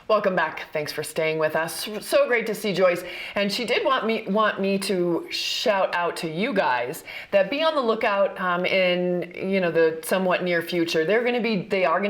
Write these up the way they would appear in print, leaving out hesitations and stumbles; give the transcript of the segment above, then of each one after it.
Welcome back. Thanks for staying with us. So great to see Joyce. And she did want me to shout out to you guys that be on the lookout in the somewhat near future. They are going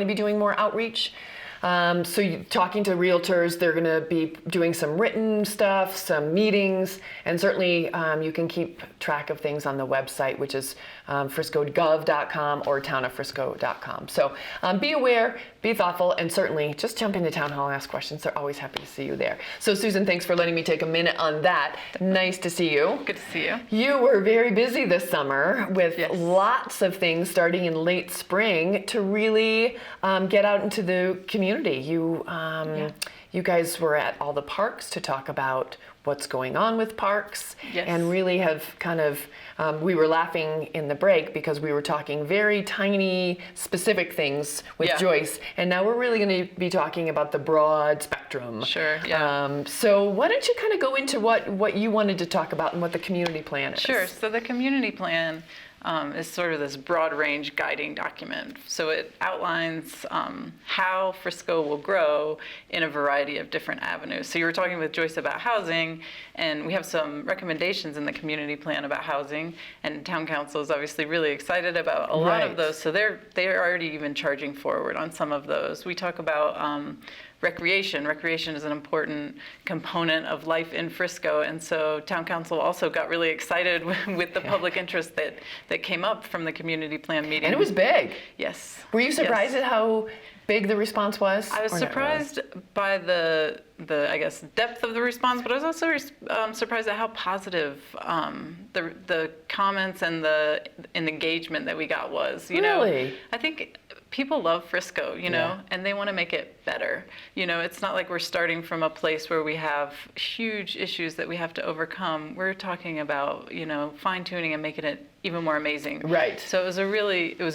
to be doing more outreach. Talking to realtors, they're going to be doing some written stuff, some meetings, and certainly you can keep track of things on the website, which is friscogov.com or townoffrisco.com. So be aware, be thoughtful, and certainly just jump into Town Hall and ask questions. They're always happy to see you there. So Susan, thanks for letting me take a minute on that. Nice to see you. Good to see you. You were very busy this summer with lots of things starting in late spring to really get out into the community. You guys were at all the parks to talk about what's going on with parks, and really have kind of, we were laughing in the break because we were talking very tiny, specific things with Joyce, and now we're really going to be talking about the broad spectrum. Sure, so why don't you kind of go into what you wanted to talk about and what the community plan is? Sure, so the community plan is sort of this broad range guiding document. So it outlines how Frisco will grow in a variety of different avenues. So you were talking with Joyce about housing, and we have some recommendations in the community plan about housing, and town council is obviously really excited about a lot of those. So they're already even charging forward on some of those. We talk about recreation. Recreation is an important component of life in Frisco, and so town council also got really excited with the public interest that came up from the community plan meeting. And it was big. Yes. Were you surprised at how big the response was? I was surprised by the I guess depth of the response, but I was also surprised at how positive the comments and the engagement that we got was. Really? I think people love Frisco, and they want to make it better. It's not like we're starting from a place where we have huge issues that we have to overcome. We're talking about, fine tuning and making it even more amazing. Right. So it was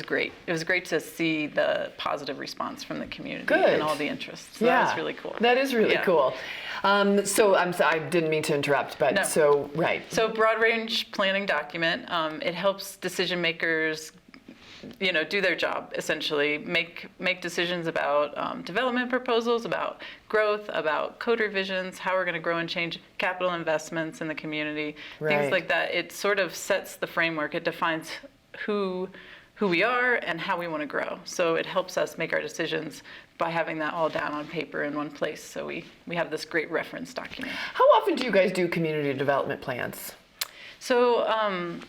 great. It was great to see the positive response from the community and all the interest. So that was really cool. That is really cool. So I'm sorry, I didn't mean to interrupt, but So broad range planning document. It helps decision makers do their job, essentially, make decisions about development proposals, about growth, about code revisions, how we're going to grow and change capital investments in the community, things like that. It sort of sets the framework. It defines who we are and how we want to grow. So it helps us make our decisions by having that all down on paper in one place. So we have this great reference document. How often do you guys do community development plans? So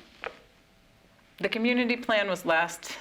the community plan was last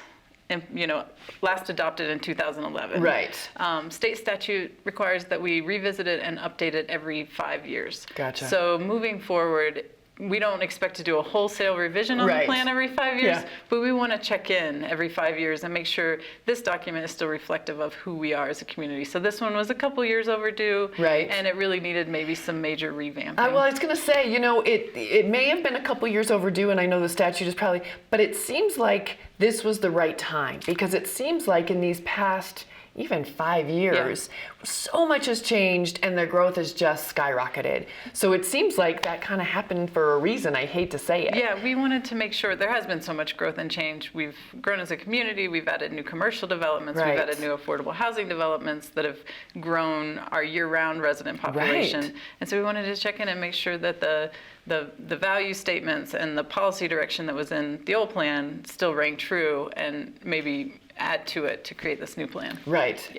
adopted in 2011. Right. State statute requires that we revisit it and update it every 5 years. Gotcha. So moving forward, we don't expect to do a wholesale revision on the plan every 5 years, but we want to check in every 5 years and make sure this document is still reflective of who we are as a community. So this one was a couple years overdue, and it really needed maybe some major revamping. Well, I was going to say, it may have been a couple years overdue, and I know the statute is probably, but it seems like this was the right time, because it seems like in these past even 5 years, so much has changed and their growth has just skyrocketed. So it seems like that kind of happened for a reason. I hate to say it. Yeah, we wanted to make sure there has been so much growth and change. We've grown as a community. We've added new commercial developments. We've added new affordable housing developments that have grown our year-round resident population. And so we wanted to check in and make sure that the value statements and the policy direction that was in the old plan still rang true, and maybe add to it to create this new plan.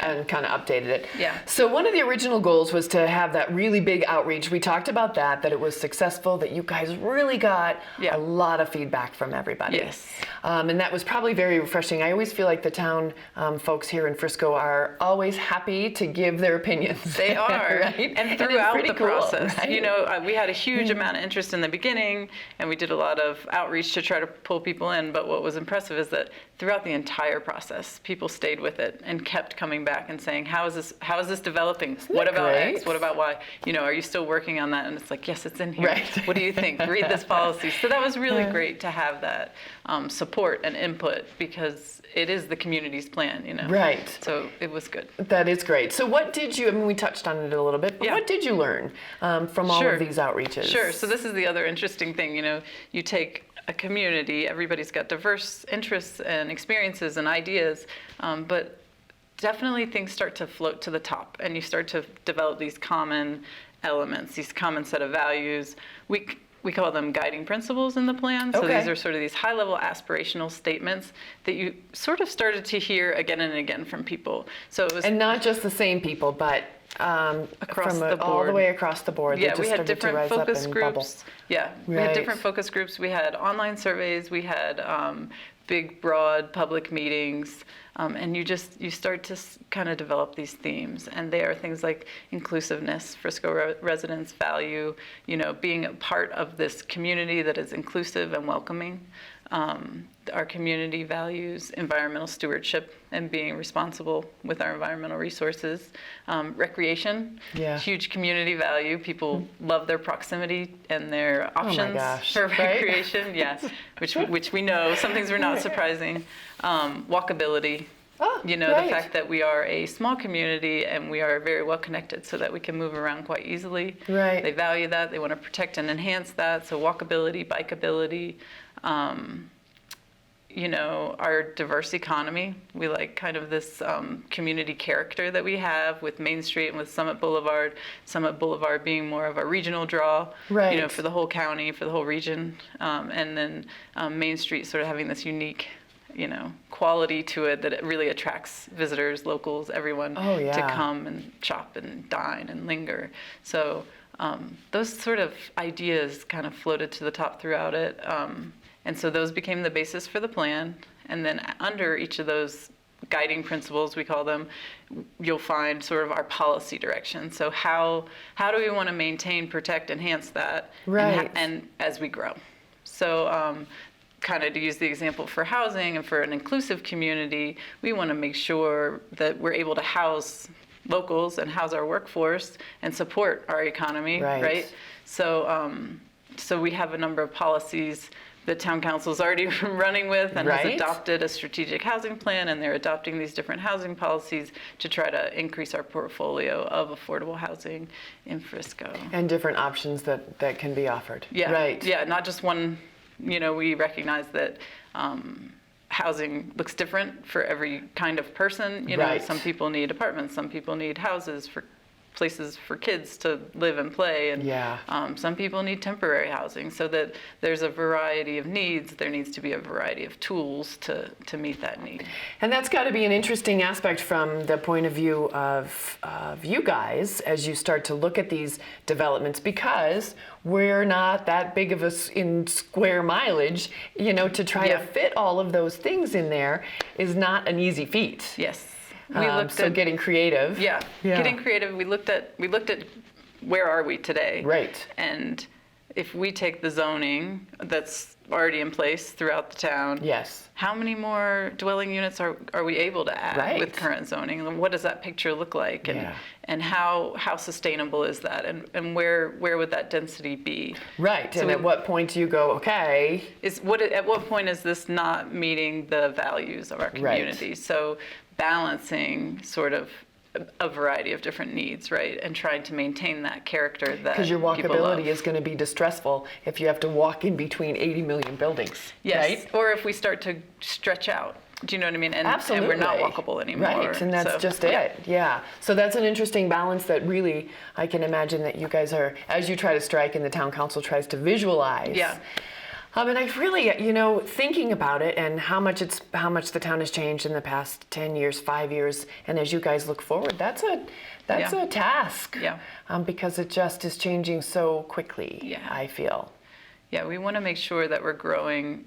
And kind of updated it. Yeah. So one of the original goals was to have that really big outreach. We talked about that it was successful, that you guys really got a lot of feedback from everybody. Yes. And that was probably very refreshing. I always feel like the town folks here in Frisco are always happy to give their opinions. They are, and throughout the process. Right? We had a huge amount of interest in the beginning, and we did a lot of outreach to try to pull people in, but what was impressive is that throughout the entire process, people stayed with it and kept coming back and saying, how is this developing? What about X? What about Y? Are you still working on that? And it's like, yes, it's in here. What do you think? Read this policy. So that was really great to have that support and input, because it is the community's plan, Right. So it was good. That is great. So what did you, we touched on it a little bit, but what did you learn from all of these outreaches? Sure. So this is the other interesting thing, you take a community, everybody's got diverse interests and experiences and ideas, but definitely things start to float to the top, and you start to develop these common elements, these common set of values. We call them guiding principles in the plan. So Okay. these are sort of these high-level aspirational statements that you sort of started to hear again and again from people. So it was And not just the same people, but across the board. all the way across the board. They Yeah, just we had started to different rise up focus and bubble. groups. Yeah, we had Right. different focus groups. We had online surveys. We had big, broad public meetings. And you start to kind of develop these themes. And they are things like inclusiveness, Frisco residents value, being a part of this community that is inclusive and welcoming. Our community values environmental stewardship and being responsible with our environmental resources. Recreation, Yeah. huge community value. People love their proximity and their options gosh, for right? recreation. Yeah, which we know. Some things are not surprising. Walkability. Oh, The right. fact that we are a small community and we are very well connected so that we can move around quite easily. Right. They value that. They want to protect and enhance that. So walkability, bikeability, our diverse economy. We like kind of this community character that we have with Main Street and with Summit Boulevard. Summit Boulevard being more of a regional draw, Right. for the whole county, for the whole region. And then Main Street sort of having this unique quality to it that it really attracts visitors, locals, everyone Oh, yeah. to come and shop and dine and linger. So those sort of ideas kind of floated to the top throughout it. And so those became the basis for the plan. And then under each of those guiding principles, we call them, you'll find sort of our policy direction. So how do we want to maintain, protect, enhance that Right. and as we grow? So kind of to use the example for housing and for an inclusive community, we want to make sure that we're able to house locals and house our workforce and support our economy, Right. So we have a number of policies that town council's already running with and has Right. adopted a strategic housing plan, and they're adopting these different housing policies to try to increase our portfolio of affordable housing in Frisco. And different options that can be offered. Yeah. Right. Yeah, not just one. We recognize that housing looks different for every kind of person. Right. Some people need apartments, some people need houses for places for kids to live and play, and Yeah. some people need temporary housing. So that there's a variety of needs. There needs to be a variety of tools to meet that need. And that's got to be an interesting aspect from the point of view of you guys as you start to look at these developments, because we're not that big of in square mileage, to try Yeah. to fit all of those things in there is not an easy feat. Yes. So getting creative. Yeah, Yeah. getting creative. We looked at where are we today? Right. And if we take the zoning that's already in place throughout the town, Yes. how many more dwelling units are we able to add Right. with current zoning? And what does that picture look like? And Yeah. and how sustainable is that? And where would that density be? Right. So and at what point do you go, okay, At what point is this not meeting the values of our community? So balancing sort of a variety of different needs, right? And trying to maintain that character that because your people love. walkability is going to be distressful if you have to walk in between 80 million buildings. Yes. Right? Or if we start to stretch out. Do you know what I mean? And Absolutely. we're not walkable anymore. Right, and that's So, just yeah. it. Yeah. So that's an interesting balance that really I can imagine that you guys are, as you try to strike and the town council tries to visualize. Yeah. And I really, thinking about it and how much the town has changed in the past 10 years, 5 years, and as you guys look forward, that's a task. Yeah. Because it just is changing so quickly. Yeah. I feel. Yeah, we want to make sure that we're growing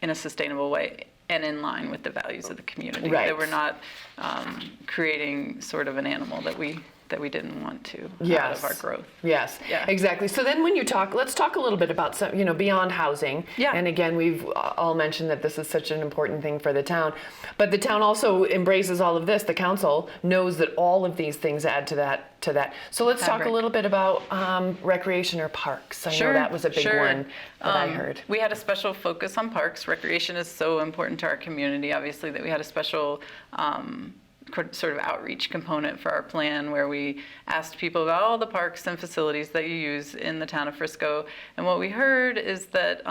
in a sustainable way and in line with the values of the community. Right. That we're not creating sort of an animal that we didn't want to out Yes. of our growth. Yes, Yeah. exactly. So then when you let's talk a little bit about some, beyond housing. Yeah. And again, we've all mentioned that this is such an important thing for the town. But the town also embraces all of this. The council knows that all of these things add to that. So let's talk a Fabric. little bit about recreation or parks. I know that was a big one that I heard. We had a special focus on parks. Recreation is so important to our community, obviously, that we had a special sort of outreach component for our plan where we asked people about all the parks and facilities that you use in the town of Frisco. And what we heard is that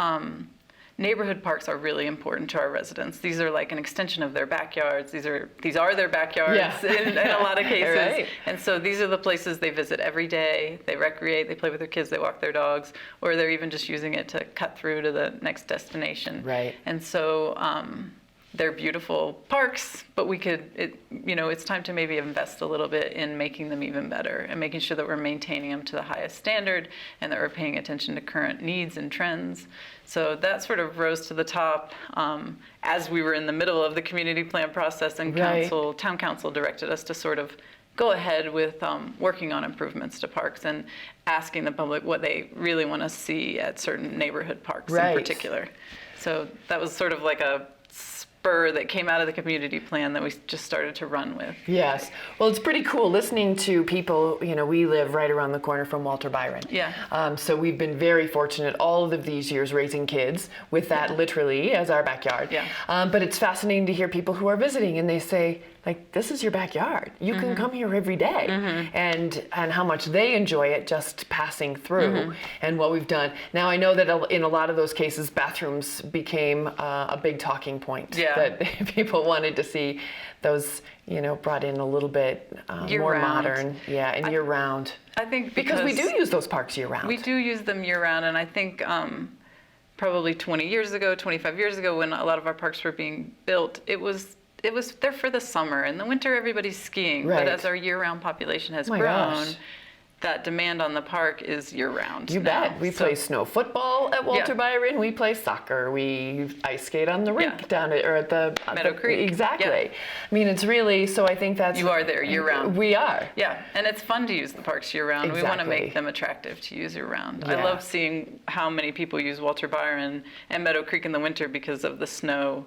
neighborhood parks are really important to our residents. These are like an extension of their backyards. These are their backyards in a lot of cases. Right. And so these are the places they visit every day. They recreate, they play with their kids, they walk their dogs, or they're even just using it to cut through to the next destination. Right. And so they're beautiful parks, but it's time to maybe invest a little bit in making them even better and making sure that we're maintaining them to the highest standard and that we're paying attention to current needs and trends. So that sort of rose to the top as we were in the middle of the community plan process, and town council directed us to sort of go ahead with working on improvements to parks and asking the public what they really want to see at certain neighborhood parks in particular. So that was sort of like a spur that came out of the community plan that we just started to run with. Yes. Well, it's pretty cool listening to people. We live right around the corner from Walter Byron. Yeah. So we've been very fortunate all of these years raising kids with that literally as our backyard. Yeah. But it's fascinating to hear people who are visiting and they say, like, this is your backyard. You can come here every day. And how much they enjoy it just passing through and what we've done. Now, I know that in a lot of those cases, bathrooms became a big talking point. Yeah. That people wanted to see those, brought in a little bit more modern. Yeah, and year round. I think because we do use those parks year round. We do use them year round, and I think probably 20 years ago, 25 years ago, when a lot of our parks were being built, it was there for the summer. In the winter, everybody's skiing. Right. But as our year-round population has grown, gosh. that demand on the park is year-round. You bet. We play snow football at Walter Byron. We play soccer. We ice skate on the rink down at the Meadow Creek. Exactly. Yeah. I mean, it's really, so I think that's... You are there year-round. We are. Yeah, and it's fun to use the parks year-round. Exactly. We want to make them attractive to use year-round. Yeah. I love seeing how many people use Walter Byron and Meadow Creek in the winter because of the snow.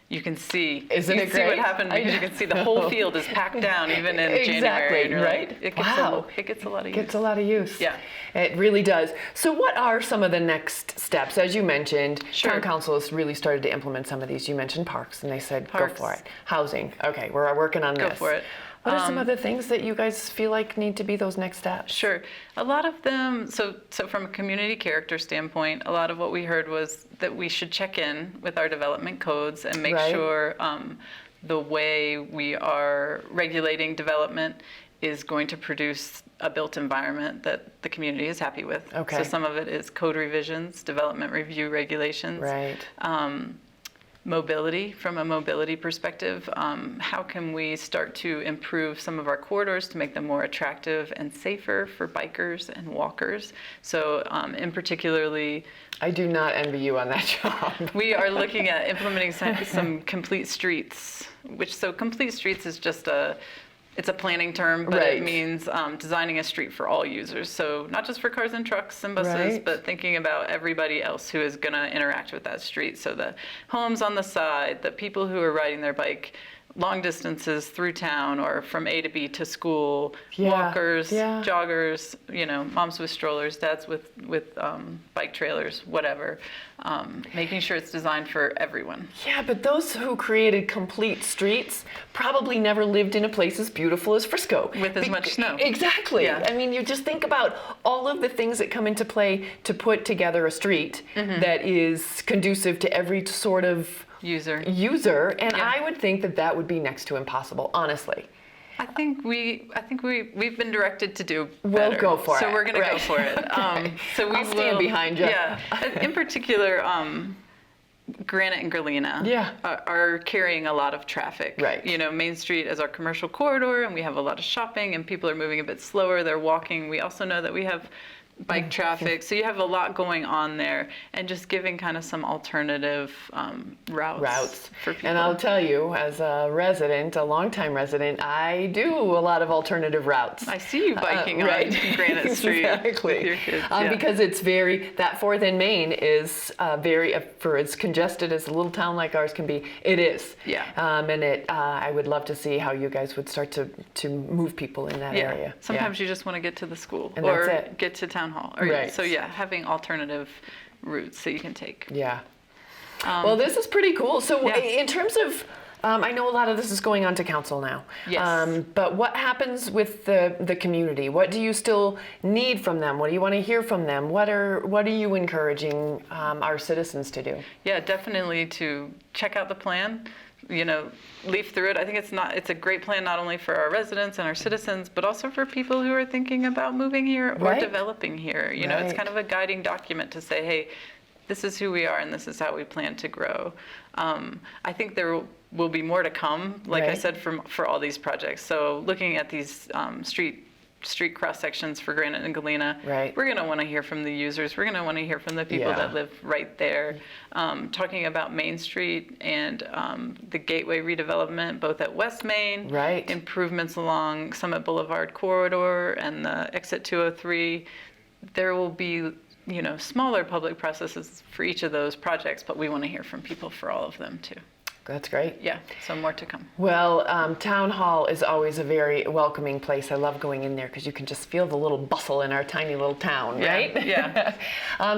You can see. Isn't it great? See what happened because you can see the whole field is packed down even in January. Exactly, right? It gets a lot of use. Gets a lot of use. Yeah. It really does. So what are some of the next steps? As you mentioned, Town Council has really started to implement some of these. You mentioned parks, and they said, go for it. Housing. Okay, we're working on this. Go for it. What are some other things that you guys feel like need to be those next steps? Sure. A lot of them, so from a community character standpoint, a lot of what we heard was that we should check in with our development codes and make sure the way we are regulating development is going to produce a built environment that the community is happy with. Okay. So some of it is code revisions, development review regulations. Right. Mobility, from a mobility perspective, how can we start to improve some of our corridors to make them more attractive and safer for bikers and walkers? So in particularly... I do not envy you on that job. We are looking at implementing some complete streets, so complete streets is just it's a planning term, but it means designing a street for all users. So not just for cars and trucks and buses, but thinking about everybody else who is going to interact with that street. So the homes on the side, the people who are riding their bike long distances through town or from A to B to school, walkers, joggers, moms with strollers, dads with bike trailers, whatever. Making sure it's designed for everyone. Yeah, but those who created complete streets probably never lived in a place as beautiful as Frisco. With as much snow. Exactly. Yeah. I mean, you just think about all of the things that come into play to put together a street that is conducive to every sort of user, and I would think that would be next to impossible, honestly. I think we've been directed to do better. We'll go for it. So we're going to go for it. So I'll stand behind you. Yeah. In particular, Granite and Galena are carrying a lot of traffic. Right. Main Street is our commercial corridor, and we have a lot of shopping, and people are moving a bit slower. They're walking. We also know that we have bike traffic, so you have a lot going on there, and just giving kind of some alternative routes for people. And I'll tell you, as a longtime resident, I do a lot of alternative routes. I see you biking on Granite Street with your kids. Because it's that 4th and Main is for as congested as a little town like ours can be, it is. Yeah. And I would love to see how you guys would start to move people in that area. Sometimes you just want to get to the school or get to town hall. So having alternative routes that you can take. Yeah. Well, this is pretty cool. So in terms of I know a lot of this is going on to council now. Yes. But what happens with the community? What do you still need from them? What do you want to hear from them? What are you encouraging our citizens to do? Yeah, definitely to check out the plan, leaf through it. I think it's a great plan not only for our residents and our citizens, but also for people who are thinking about moving here or Right. developing here. It's kind of a guiding document to say, hey, this is who we are and this is how we plan to grow. I think there will be more to come, like I Right. said, for all these projects. So looking at these street cross sections for Granite and Galena, Right. we're going to want to hear from the users. We're going to want to hear from the people Yeah. that live right there. Talking about Main Street and the Gateway redevelopment, both at West Main, Right. improvements along Summit Boulevard corridor and the exit 203. There will be smaller public processes for each of those projects, but we want to hear from people for all of them too. That's great. Yeah, so more to come. Well, Town Hall is always a very welcoming place. I love going in there because you can just feel the little bustle in our tiny little town, Yeah, right? yeah.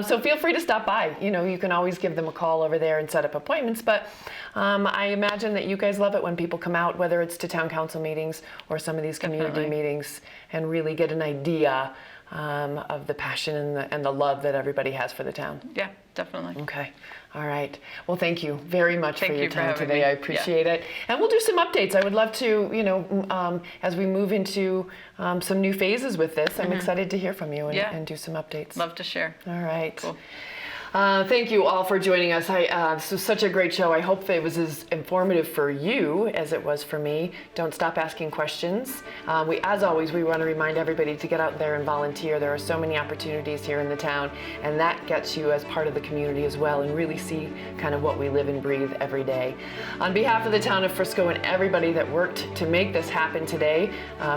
So feel free to stop by. You can always give them a call over there and set up appointments. But I imagine that you guys love it when people come out, whether it's to town council meetings or some of these community Definitely. meetings, and really get an idea of the passion and the love that everybody has for the town. Yeah, definitely. Okay. All right. Well, thank you very much for Thank your you for time having today. me. I appreciate it. And we'll do some updates. I would love to, as we move into some new phases with this, I'm excited to hear from you and, Yeah. and do some updates. Love to share. All right. Cool. Thank you all for joining us. This was such a great show. I hope it was as informative for you as it was for me. Don't stop asking questions. As always, we want to remind everybody to get out there and volunteer. There are so many opportunities here in the town, and that gets you as part of the community as well and really see kind of what we live and breathe every day. On behalf of the Town of Frisco and everybody that worked to make this happen today,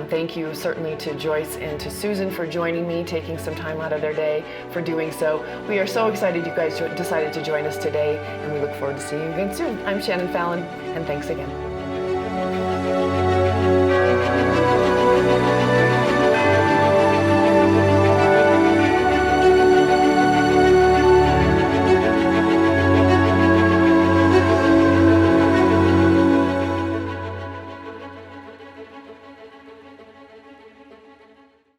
thank you certainly to Joyce and to Susan for joining me, taking some time out of their day for doing so. We are so excited you guys decided to join us today, and we look forward to seeing you again soon. I'm Shannon Fallon, and thanks again.